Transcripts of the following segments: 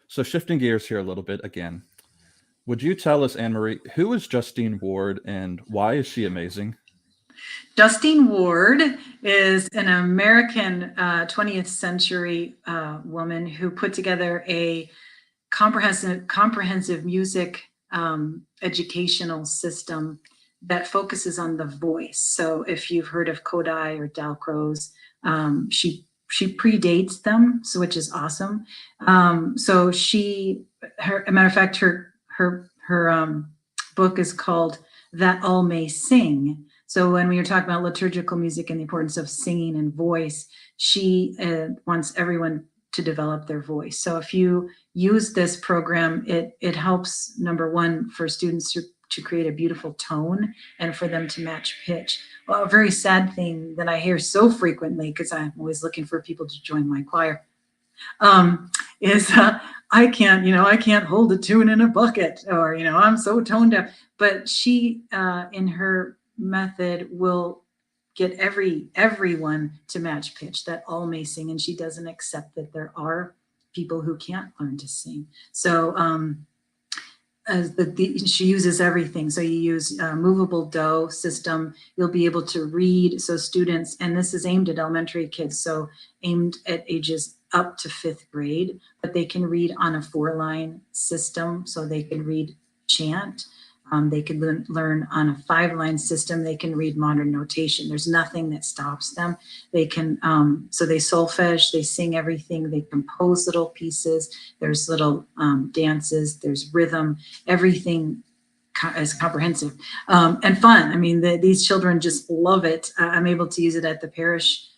So shifting gears here a little bit again, would you tell us, Anne Marie, who is Justine Ward and why is she amazing? Justine Ward is an American 20th century woman who put together a comprehensive music educational system that focuses on the voice. So if you've heard of Kodai or Dalcroze, she predates them, so which is awesome. So a matter of fact, her book is called That All May Sing. So when we were talking about liturgical music and the importance of singing and voice, she wants everyone to develop their voice. So if you use this program, it helps, number one, for students to create a beautiful tone and for them to match pitch. Well, a very sad thing that I hear so frequently, because I'm always looking for people to join my choir, is I can't hold a tune in a bucket, or I'm so tone deaf. But she, in her method, will get everyone to match pitch, that all may sing, and she doesn't accept that there are people who can't learn to sing. So she uses everything. So you use movable dough system. You'll be able to read. So students, and this is aimed at elementary kids, so aimed at ages up to 5th grade, but they can read on a 4-line system. So they can read chant. They can learn on a 5-line system. They can read modern notation. There's nothing that stops them. They can, so they solfege, they sing everything, they compose little pieces. There's little dances, there's rhythm, everything is comprehensive and fun. I mean, these children just love it. I'm able to use it at the parish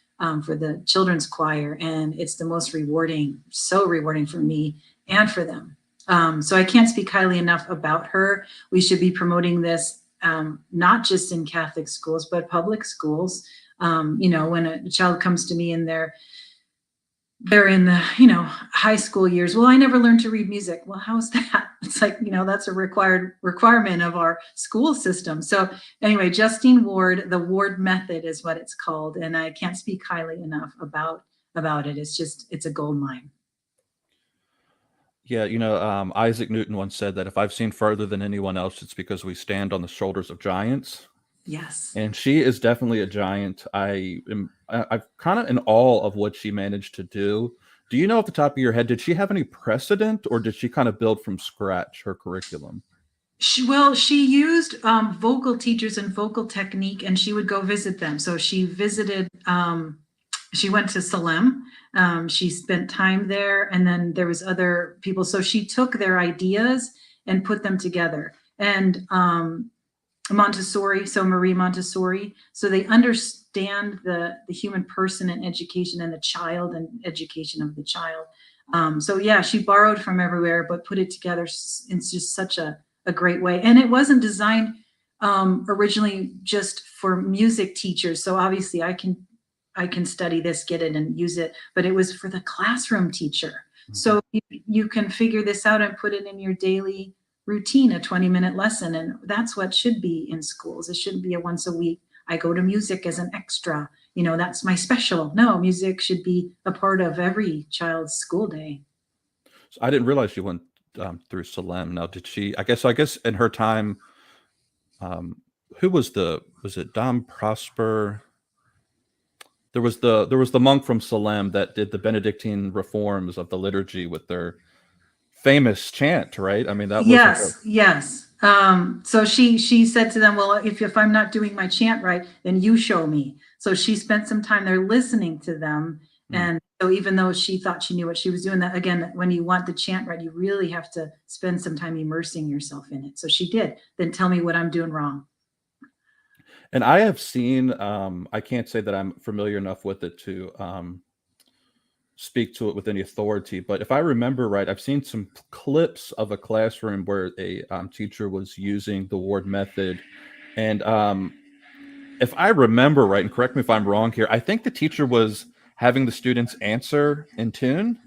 for the children's choir, and it's the most rewarding, so rewarding for me and for them. So I can't speak highly enough about her. We should be promoting this not just in Catholic schools, but public schools. When a child comes to me and they're in the high school years, well, I never learned to read music. Well, how's that? It's like, that's a requirement of our school system. So anyway, Justine Ward, the Ward method is what it's called, and I can't speak highly enough about it. It's a gold mine. Yeah, Isaac Newton once said that if I've seen further than anyone else, it's because we stand on the shoulders of giants. Yes. And she is definitely a giant. I'm kind of in awe of what she managed to do. Do you know off the top of your head, did she have any precedent, or did she kind of build from scratch her curriculum? She used vocal teachers and vocal technique, and she would go visit them. So she visited, she went to Salem. She spent time there, and then there was other people. So she took their ideas and put them together. And Montessori, so Marie Montessori, so they understand the human person and education, and the child and education of the child. So yeah, she borrowed from everywhere, but put it together. It's just such a great way. And it wasn't designed originally just for music teachers. So obviously I can study this, get it, and use it, but it was for the classroom teacher. Mm-hmm. So you can figure this out and put it in your daily routine, a 20-minute lesson. And that's what should be in schools. It shouldn't be a once a week, I go to music as an extra, that's my special. No, music should be a part of every child's school day. So I didn't realize she went through Salem. Now, did she? I guess in her time, who was it Dom Prosper? There was the monk from Salem that did the Benedictine reforms of the liturgy with their famous chant, right? I mean, that was yes. So she said to them, well, if I'm not doing my chant right, then you show me. So she spent some time there listening to them. And so even though she thought she knew what she was doing, that again, when you want the chant right, you really have to spend some time immersing yourself in it. So she did. Then tell me what I'm doing wrong. And I have seen, I can't say that I'm familiar enough with it to speak to it with any authority, but if I remember right, I've seen some clips of a classroom where a teacher was using the Ward method. And if I remember right, and correct me if I'm wrong here, I think the teacher was having the students answer in tune,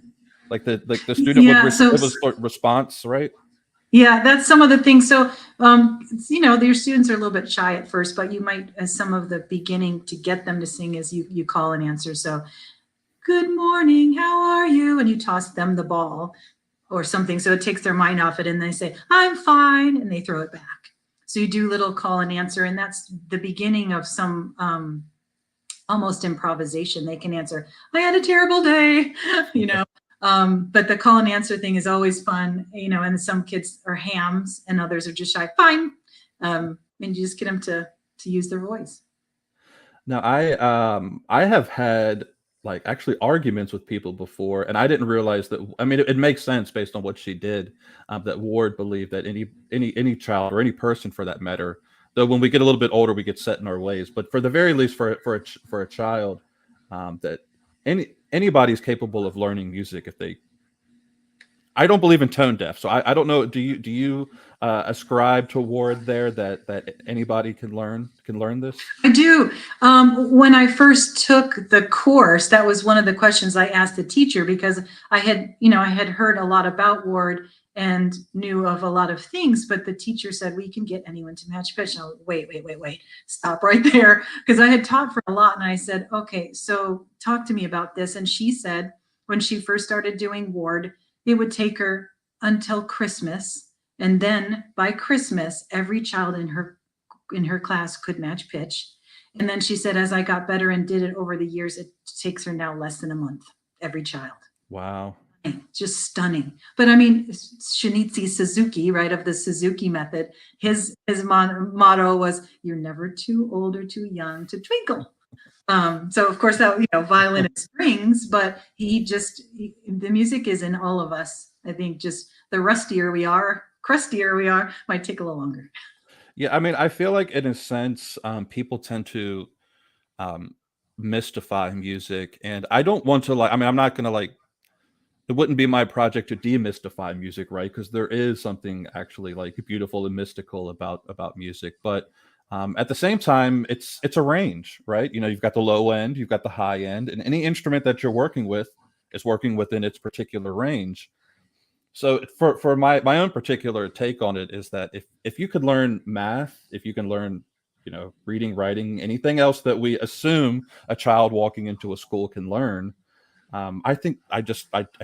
like the student would give a response, right? Yeah, that's some of the things. So, your students are a little bit shy at first, but you might, as some of the beginning to get them to sing, as you call and answer. So, good morning, how are you? And you toss them the ball. or something. So it takes their mind off it and they say, I'm fine, and they throw it back. So you do little call and answer, and that's the beginning of some almost improvisation. They can answer, I had a terrible day, you know. But the call and answer thing is always fun, you know, and some kids are hams and others are just shy, fine. And you just get them to use their voice. Now I have had like actually arguments with people before, and I didn't realize that. I mean, it makes sense based on what she did. That Ward believed that any child or any person for that matter, though when we get a little bit older, we get set in our ways. But for the very least, for a child, that anybody's capable of learning music if they. I don't believe in tone deaf, so I don't know. Do you ascribe to Ward there that anybody can learn this? I do. When I first took the course, that was one of the questions I asked the teacher, because I had, you know, I had heard a lot about Ward and knew of a lot of things, but the teacher said, we can get anyone to match pitch. And I was, wait, stop right there. Because I had taught for a lot, and I said, okay, so talk to me about this. And she said, when she first started doing Ward, it would take her until Christmas. And then by Christmas, every child in her class could match pitch. And then she said, as I got better and did it over the years, it takes her now less than a month, every child. Wow. Just stunning. But I mean, Shinichi Suzuki, right, of the Suzuki method, his motto was, you're never too old or too young to twinkle. So of course that, you know, violin and strings, but the music is in all of us. I think just the crustier we are, might take a little longer. Yeah, I mean, I feel like in a sense, people tend to um, mystify music, and I don't want to like. I mean, I'm not gonna like. It wouldn't be my project to demystify music, right? Because there is something actually like beautiful and mystical about music, but at the same time, it's a range, right? You know, you've got the low end, you've got the high end, and any instrument that you're working with is working within its particular range. So for my own particular take on it is that if you could learn math, if you can learn, you know, reading, writing, anything else that we assume a child walking into a school can learn, I think I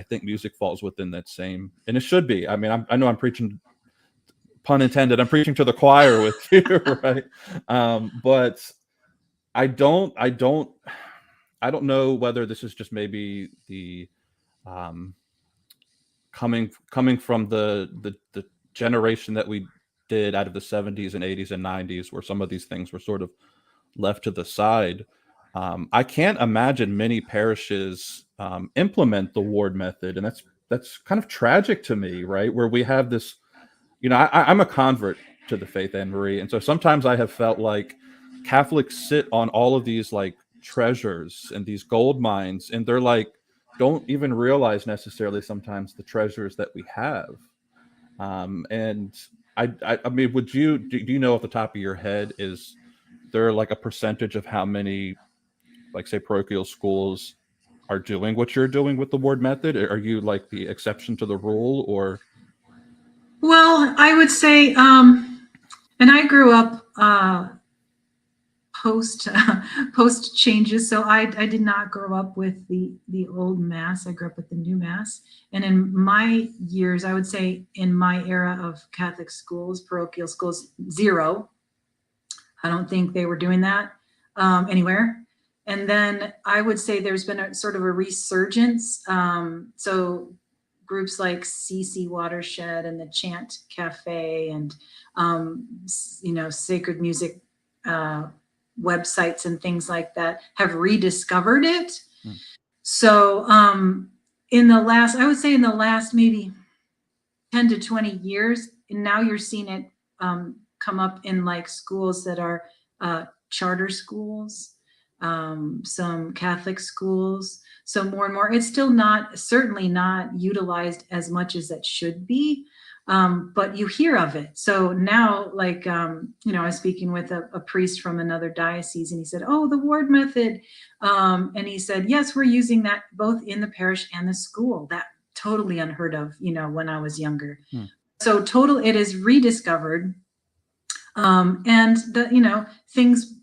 think music falls within that same, and it should be. I mean, I know I'm preaching, pun intended. I'm preaching to the choir with you, right? But I don't I don't know whether this is just maybe the um, coming from the generation that we did out of the 70s and 80s and 90s, where some of these things were sort of left to the side. I can't imagine many parishes implement the ward method, and that's kind of tragic to me, right? Where we have this, you know, I'm a convert to the faith, Anne Marie, and so sometimes I have felt like Catholics sit on all of these like treasures and these gold mines, and they're like don't even realize necessarily sometimes the treasures that we have. And I mean, do you know off the top of your head, is there like a percentage of how many, like say, parochial schools are doing what you're doing with the ward method? Are you like the exception to the rule, or? Well, I would say, and I grew up post post changes, so I did not grow up with the old mass. I grew up with the new mass, and in my years, I would say in my era of Catholic schools, parochial schools, zero. I don't think they were doing that anywhere. And then I would say there's been a sort of a resurgence. So groups like CC Watershed and the Chant Cafe and you know, sacred music websites and things like that have rediscovered it. Hmm. So in the last, I would say in the last maybe 10 to 20 years, and now you're seeing it come up in like schools that are charter schools, some Catholic schools. So more and more, it's still not, certainly not utilized as much as it should be, but you hear of it. So now, like, you know, I was speaking with a priest from another diocese, and he said, oh, the ward method. And he said, yes, we're using that both in the parish and the school. That totally unheard of, you know, when I was younger. Hmm. So it is rediscovered. And the, you know, things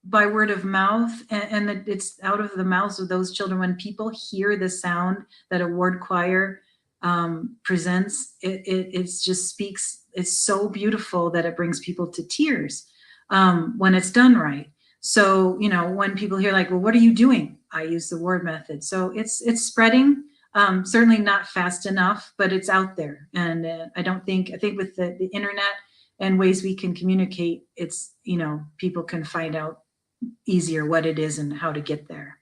by word of mouth, and it's out of the mouths of those children. When people hear the sound that a ward choir presents, it just speaks. It's so beautiful that it brings people to tears when it's done right. So, you know, when people hear like, well, what are you doing? I use the word method. So it's spreading, certainly not fast enough, but it's out there. And I think with the internet and ways we can communicate, it's, you know, people can find out easier what it is and how to get there.